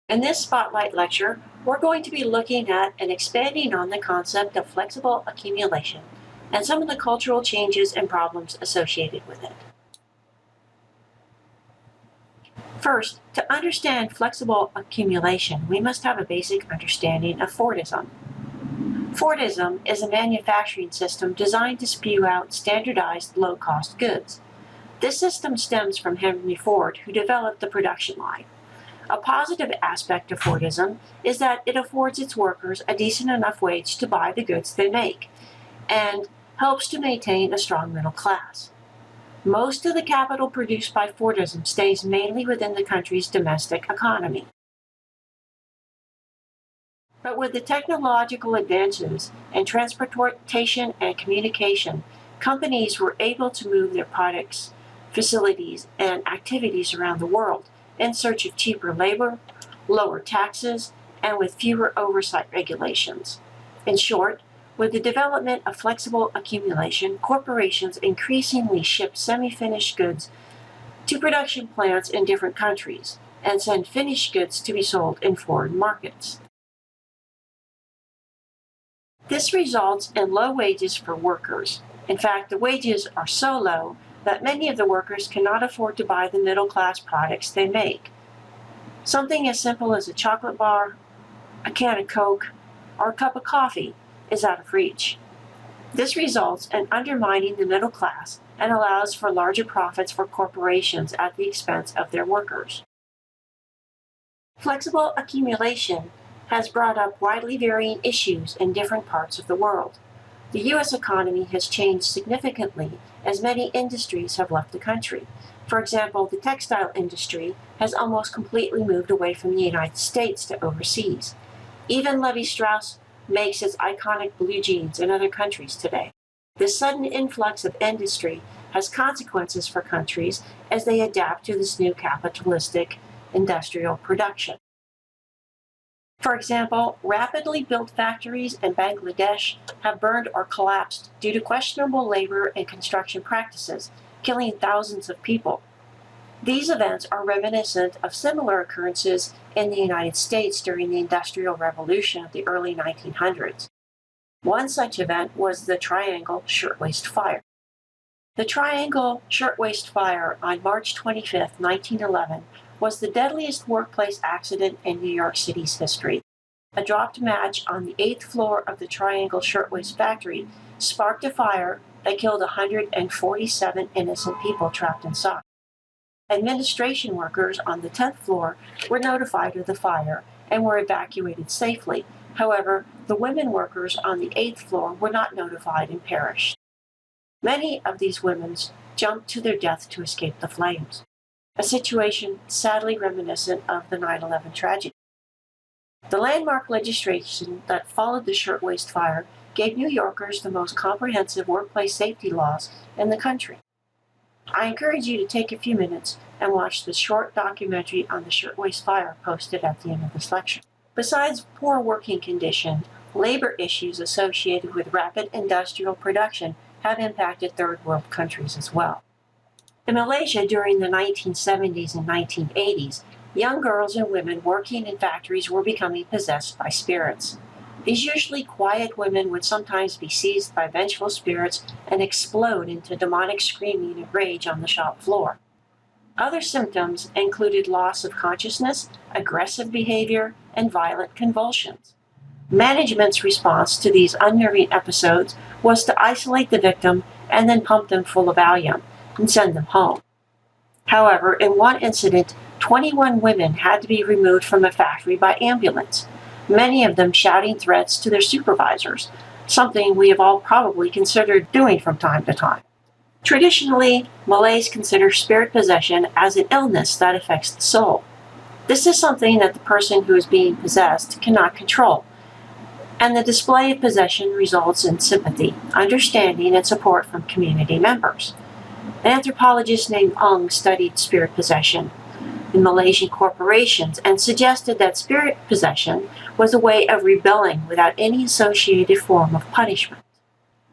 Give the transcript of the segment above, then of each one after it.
In this spotlight lecture, we're going to be looking at and expanding on the concept of flexible accumulation and some of the cultural changes and problems associated with it. First, to understand flexible accumulation, we must have a basic understanding of Fordism. Fordism is a manufacturing system designed to spew out standardized low-cost goods. This system stems from Henry Ford, who developed the production line. A positive aspect of Fordism is that it affords its workers a decent enough wage to buy the goods they make, and helps to maintain a strong middle class. Most of the capital produced by Fordism stays mainly within the country's domestic economy. But with the technological advances in transportation and communication, companies were able to move their products, facilities, and activities around the world in search of cheaper labor, lower taxes, and with fewer oversight regulations. In short, with the development of flexible accumulation, corporations increasingly ship semi-finished goods to production plants in different countries and send finished goods to be sold in foreign markets. This results in low wages for workers. In fact, the wages are so low that many of the workers cannot afford to buy the middle-class products they make. Something as simple as a chocolate bar, a can of Coke, or a cup of coffee is out of reach. This results in undermining the middle class and allows for larger profits for corporations at the expense of their workers. Flexible accumulation has brought up widely varying issues in different parts of the world. The U.S. economy has changed significantly as many industries have left the country. For example, the textile industry has almost completely moved away from the United States to overseas. Even Levi-Strauss makes its iconic blue jeans in other countries today. This sudden influx of industry has consequences for countries as they adapt to this new capitalistic industrial production. For example, rapidly built factories in Bangladesh have burned or collapsed due to questionable labor and construction practices, killing thousands of people. These events are reminiscent of similar occurrences in the United States during the Industrial Revolution of the early 1900s. One such event was the Triangle Shirtwaist Fire. The Triangle Shirtwaist Fire on March 25, 1911, was the deadliest workplace accident in New York City's history. A dropped match on the 8th floor of the Triangle Shirtwaist factory sparked a fire that killed 147 innocent people trapped inside. Administration workers on the 10th floor were notified of the fire and were evacuated safely. However, the women workers on the 8th floor were not notified and perished. Many of these women jumped to their death to escape the flames, a situation sadly reminiscent of the 9/11 tragedy. The landmark legislation that followed the Shirtwaist Fire gave New Yorkers the most comprehensive workplace safety laws in the country. I encourage you to take a few minutes and watch the short documentary on the Shirtwaist Fire posted at the end of this lecture. Besides poor working conditions, labor issues associated with rapid industrial production have impacted third world countries as well. In Malaysia during the 1970s and 1980s, young girls and women working in factories were becoming possessed by spirits. These usually quiet women would sometimes be seized by vengeful spirits and explode into demonic screaming and rage on the shop floor. Other symptoms included loss of consciousness, aggressive behavior, and violent convulsions. Management's response to these unnerving episodes was to isolate the victim and then pump them full of Valium and send them home. However, in one incident, 21 women had to be removed from a factory by ambulance, many of them shouting threats to their supervisors, something we have all probably considered doing from time to time. Traditionally, Malays consider spirit possession as an illness that affects the soul. This is something that the person who is being possessed cannot control, and the display of possession results in sympathy, understanding, and support from community members. An anthropologist named Ong studied spirit possession in Malaysian corporations and suggested that spirit possession was a way of rebelling without any associated form of punishment.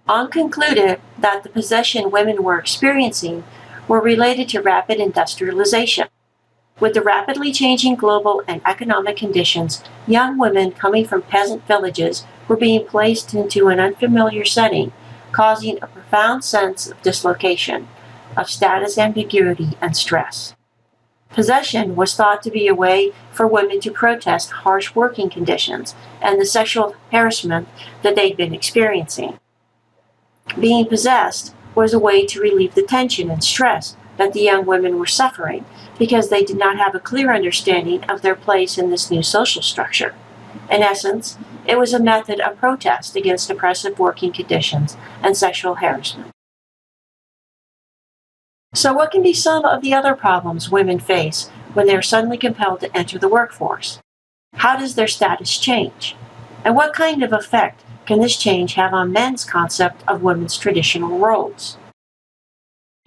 Ong concluded that the possession women were experiencing were related to rapid industrialization. With the rapidly changing global and economic conditions, young women coming from peasant villages were being placed into an unfamiliar setting, causing a profound sense of dislocation, of status ambiguity, and stress. Possession was thought to be a way for women to protest harsh working conditions and the sexual harassment that they'd been experiencing. Being possessed was a way to relieve the tension and stress that the young women were suffering because they did not have a clear understanding of their place in this new social structure. In essence, it was a method of protest against oppressive working conditions and sexual harassment. So, what can be some of the other problems women face when they are suddenly compelled to enter the workforce? How does their status change? And what kind of effect can this change have on men's concept of women's traditional roles?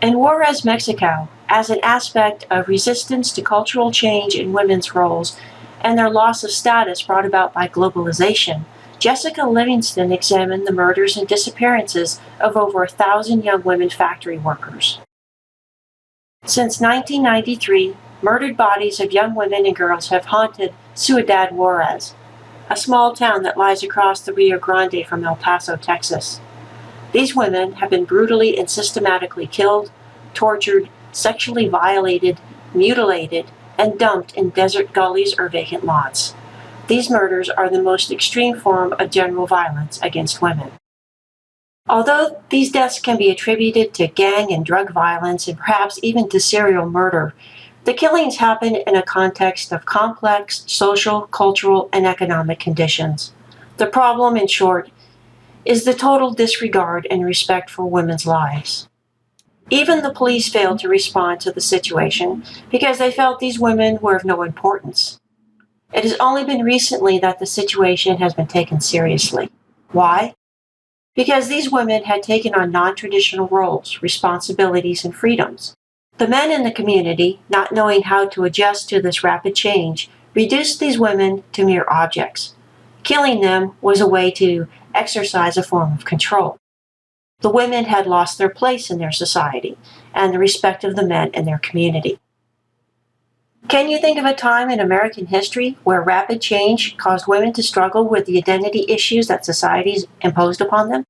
In Juarez, Mexico, as an aspect of resistance to cultural change in women's roles and their loss of status brought about by globalization, Jessica Livingston examined the murders and disappearances of over 1,000 young women factory workers. Since 1993, murdered bodies of young women and girls have haunted Ciudad Juarez, a small town that lies across the Rio Grande from El Paso, Texas. These women have been brutally and systematically killed, tortured, sexually violated, mutilated, and dumped in desert gullies or vacant lots. These murders are the most extreme form of general violence against women. Although these deaths can be attributed to gang and drug violence and perhaps even to serial murder, the killings happen in a context of complex social, cultural, and economic conditions. The problem, in short, is the total disregard and respect for women's lives. Even the police failed to respond to the situation because they felt these women were of no importance. It has only been recently that the situation has been taken seriously. Why? Because these women had taken on non-traditional roles, responsibilities, and freedoms. The men in the community, not knowing how to adjust to this rapid change, reduced these women to mere objects. Killing them was a way to exercise a form of control. The women had lost their place in their society and the respect of the men in their community. Can you think of a time in American history where rapid change caused women to struggle with the identity issues that societies imposed upon them?